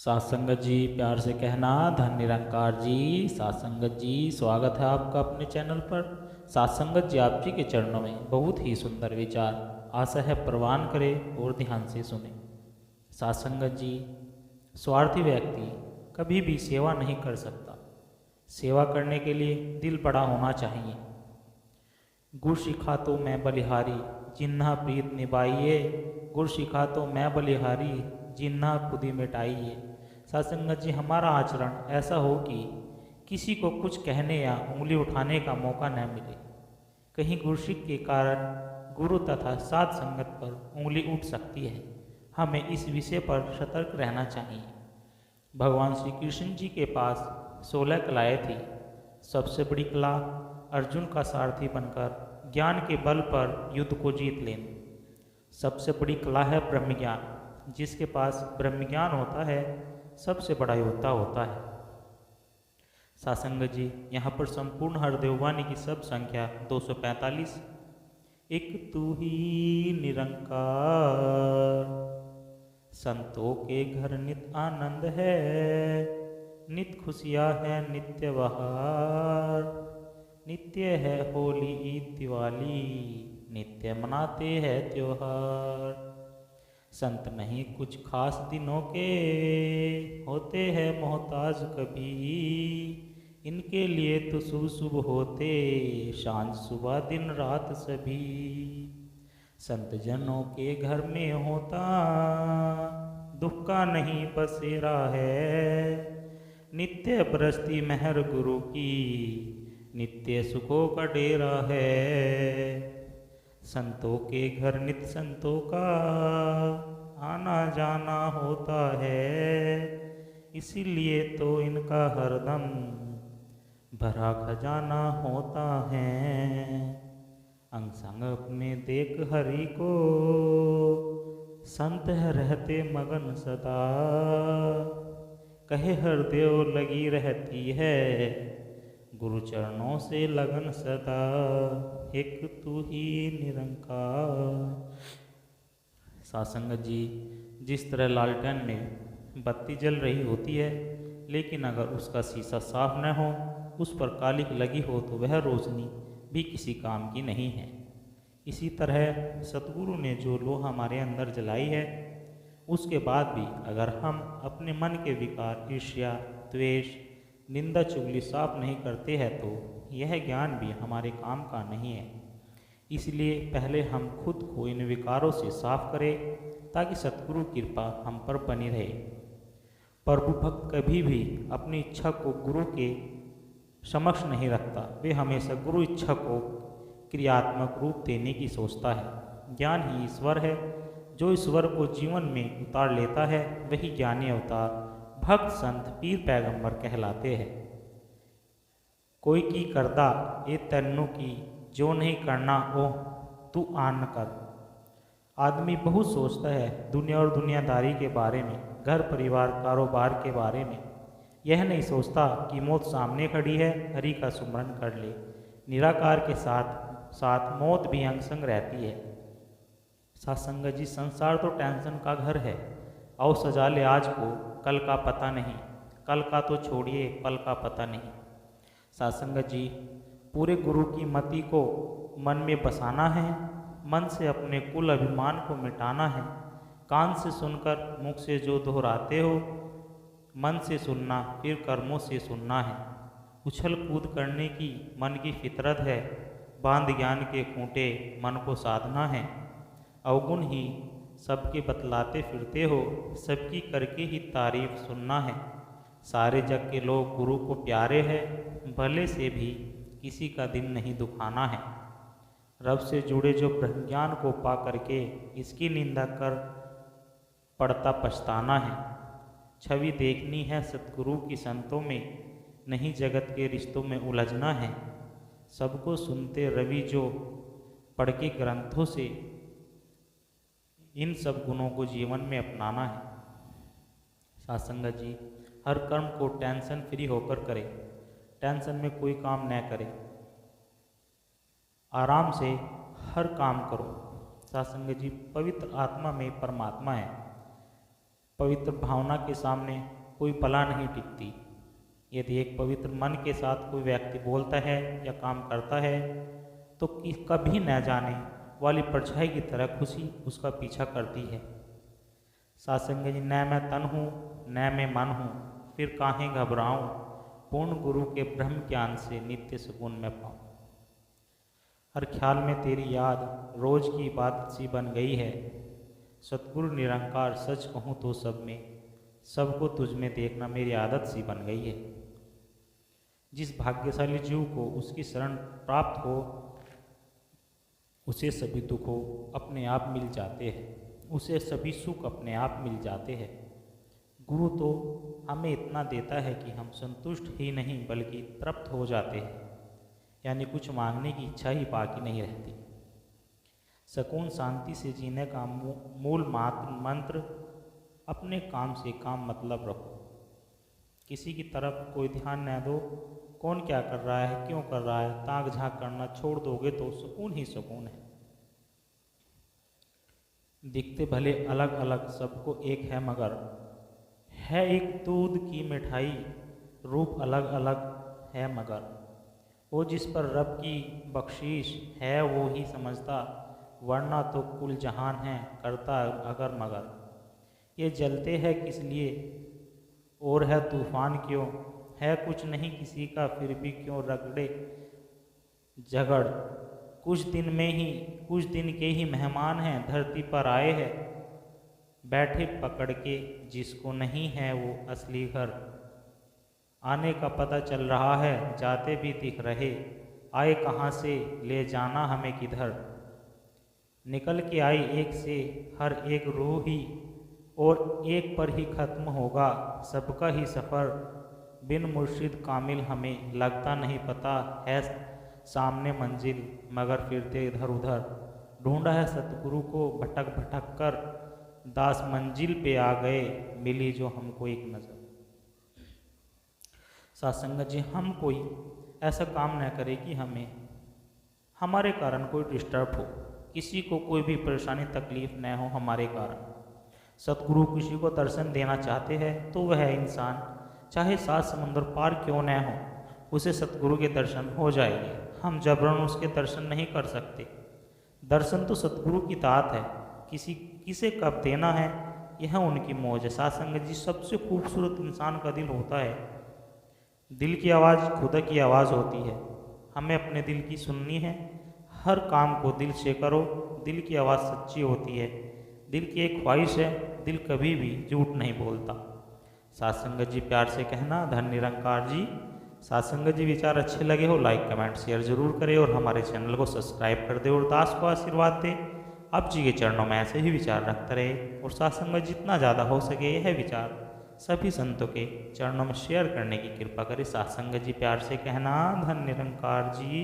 सासंगत जी प्यार से कहना धन निरंकार जी। सासंगत जी स्वागत है आपका अपने चैनल पर। सासंगत जी आप जी के चरणों में बहुत ही सुंदर विचार, आशा है प्रवान करें और ध्यान से सुने। सासंगत जी, स्वार्थी व्यक्ति कभी भी सेवा नहीं कर सकता। सेवा करने के लिए दिल बड़ा होना चाहिए। गुर सिखा तो मैं बलिहारी, जिन्हा प्रीत निभाइए। गुर सिखा तो मैं बलिहारी, जिन्हा खुदी मिटाइए। सत्संगत जी, हमारा आचरण ऐसा हो कि किसी को कुछ कहने या उंगली उठाने का मौका न मिले। कहीं गुरसिक के कारण गुरु तथा साध संगत पर उंगली उठ सकती है। हमें इस विषय पर सतर्क रहना चाहिए। भगवान श्री कृष्ण जी के पास 16 कलाएँ थी। सबसे बड़ी कला अर्जुन का सारथी बनकर ज्ञान के बल पर युद्ध को जीत लेना। सबसे बड़ी कला है ब्रह्म ज्ञान। जिसके पास ब्रह्म ज्ञान होता है सबसे बड़ा योद्धा होता है। सासंगत जी, यहाँ पर संपूर्ण हरदेववाणी की सब संख्या 245। एक तू ही निरंकार, संतों के घर नित आनंद है, नित खुशियाँ है नित्य बहार, नित्य है होली ईद दिवाली, नित्य मनाते हैं त्योहार। संत नहीं कुछ खास दिनों के, होते हैं मोहताज कभी, इनके लिए तो शुभ शुभ होते, सांझ सुबह दिन रात सभी। संत जनों के घर में होता, दुख का नहीं बसेरा है, नित्य बरसती मेहर गुरु की, नित्य सुखों का डेरा है। संतों के घर नित संतों का आना जाना होता है, इसीलिए तो इनका हरदम भरा खजाना होता है। अंग संग अपने देख हरि को, संत है रहते मगन सदा, कहे हरदेव लगी रहती है, गुरु चरणों से लगन सदा, एक तू ही निरंकार। सासंगत जी, जिस तरह लालटेन में बत्ती जल रही होती है, लेकिन अगर उसका शीशा साफ न हो, उस पर कालिक लगी हो, तो वह रोशनी भी किसी काम की नहीं है। इसी तरह सतगुरु ने जो लोहा हमारे अंदर जलाई है, उसके बाद भी अगर हम अपने मन के विकार ईर्ष्या, द्वेष, निंदा, चुगली साफ नहीं करते हैं, तो यह ज्ञान भी हमारे काम का नहीं है। इसलिए पहले हम खुद को इन विकारों से साफ करें, ताकि सतगुरु की कृपा हम पर बनी रहे। प्रभु भक्त कभी भी अपनी इच्छा को गुरु के समक्ष नहीं रखता। वे हमेशा गुरु इच्छा को क्रियात्मक रूप देने की सोचता है। ज्ञान ही ईश्वर है। जो ईश्वर को जीवन में उतार लेता है, वही ज्ञानी अवतार, भक्त, संत, पीर, पैगंबर कहलाते हैं। कोई की करदा ए तन्नु की, जो नहीं करना ओ तू आन कर। आदमी बहुत सोचता है दुनिया और दुनियादारी के बारे में, घर परिवार कारोबार के बारे में। यह नहीं सोचता कि मौत सामने खड़ी है, हरि का सुमरन कर ले। निराकार के साथ साथ मौत भी अंग संग रहती है। सत्संगत जी, संसार तो टेंशन का घर है। आओ सजा ले आज को, कल का पता नहीं, कल का तो छोड़िए पल का पता नहीं। सत्संगत जी, पूरे गुरु की मति को मन में बसाना है, मन से अपने कुल अभिमान को मिटाना है। कान से सुनकर मुख से जो दोहराते हो, मन से सुनना फिर कर्मों से सुनना है। उछल कूद करने की मन की फितरत है, बांध ज्ञान के खूंटे मन को साधना है। अवगुण ही सबके बतलाते फिरते हो, सबकी करके ही तारीफ सुनना है। सारे जग के लोग गुरु को प्यारे हैं, भले से भी किसी का दिल नहीं दुखाना है। रब से जुड़े जो ब्रह्म ज्ञान को पा करके इसकी निंदा कर पड़ता पछताना है। छवि देखनी है सतगुरु की संतों में, नहीं जगत के रिश्तों में उलझना है। सबको सुनते रवि जो पढ़ के ग्रंथों से, इन सब गुणों को जीवन में अपनाना है। सत्संगत जी, हर कर्म को टेंशन फ्री होकर करें। टेंशन में कोई काम न करें, आराम से हर काम करो। सत्संगत जी, पवित्र आत्मा में परमात्मा है। पवित्र भावना के सामने कोई बला नहीं टिकती। यदि एक पवित्र मन के साथ कोई व्यक्ति बोलता है या काम करता है तो कभी न जाने वाली परछाई की तरह खुशी उसका पीछा करती है। सासंग जी, न मैं तन हूँ न मैं मन हूँ, फिर काहे घबराऊँ, पूर्ण गुरु के ब्रह्म ज्ञान से नित्य सुकून में पाऊँ। हर ख्याल में तेरी याद रोज की इबादत सी बन गई है। सतगुरु निरंकार सच कहूँ तो सब में, सबको तुझ में देखना मेरी आदत सी बन गई है। जिस भाग्यशाली जीव को उसकी शरण प्राप्त हो उसे सभी दुखों अपने आप मिल जाते हैं, उसे सभी सुख अपने आप मिल जाते हैं। गुरु तो हमें इतना देता है कि हम संतुष्ट ही नहीं बल्कि तृप्त हो जाते हैं, यानी कुछ मांगने की इच्छा ही बाकी नहीं रहती। सुकून शांति से जीने का मूल मंत्र, अपने काम से काम मतलब रखो। किसी की तरफ कोई ध्यान न दो, कौन क्या कर रहा है क्यों कर रहा है, ताक झाँक करना छोड़ दोगे तो सुकून ही सुकून है। दिखते भले अलग अलग सबको एक है मगर है एक दूध की मिठाई, रूप अलग अलग है मगर वो जिस पर रब की बख्शीश है वो ही समझता, वरना तो कुल जहान है करता अगर मगर। ये जलते हैं किस लिए और है तूफान क्यों, है कुछ नहीं किसी का फिर भी क्यों रगड़े झगड़। कुछ दिन के ही मेहमान हैं धरती पर आए हैं, बैठे पकड़ के जिसको नहीं है वो असली घर। आने का पता चल रहा है जाते भी दिख रहे, आए कहाँ से ले जाना हमें किधर। निकल के आई एक से हर एक रूह ही, और एक पर ही ख़त्म होगा सबका ही सफ़र। बिन मुर्शिद कामिल हमें लगता नहीं पता है सामने मंजिल, मगर फिरते इधर उधर ढूंढा है सतगुरु को भटक भटक कर, दास मंजिल पे आ गए मिली जो हमको एक नज़र। सासंगत जी, हम कोई ऐसा काम न करे कि हमारे कारण कोई डिस्टर्ब हो, किसी को कोई भी परेशानी तकलीफ न हो हमारे कारण। सतगुरु किसी को दर्शन देना चाहते हैं तो वह इंसान चाहे 7 समुंदर पार क्यों न हो, उसे सतगुरु के दर्शन हो जाएंगे। हम जबरन उसके दर्शन नहीं कर सकते। दर्शन तो सतगुरु की दात है, किसे कब देना है यह उनकी मौज है। सासंगत जी, सबसे खूबसूरत इंसान का दिल होता है। दिल की आवाज़ खुदा की आवाज़ होती है, हमें अपने दिल की सुननी है। हर काम को दिल से करो, दिल की आवाज़ सच्ची होती है। दिल की एक ख्वाहिश है, दिल कभी भी झूठ नहीं बोलता। सासंगत जी, प्यार से कहना धन निरंकार जी। सासंगत जी, विचार अच्छे लगे हो लाइक कमेंट शेयर जरूर करें और हमारे चैनल को सब्सक्राइब कर दे और दास को आशीर्वाद दे। आप जी के चरणों में ऐसे ही विचार रखते रहे और सासंगत जितना ज़्यादा हो सके यह विचार सभी संतों के चरणों में शेयर करने की कृपा करें। सासंगत जी, प्यार से कहना धन निरंकार जी।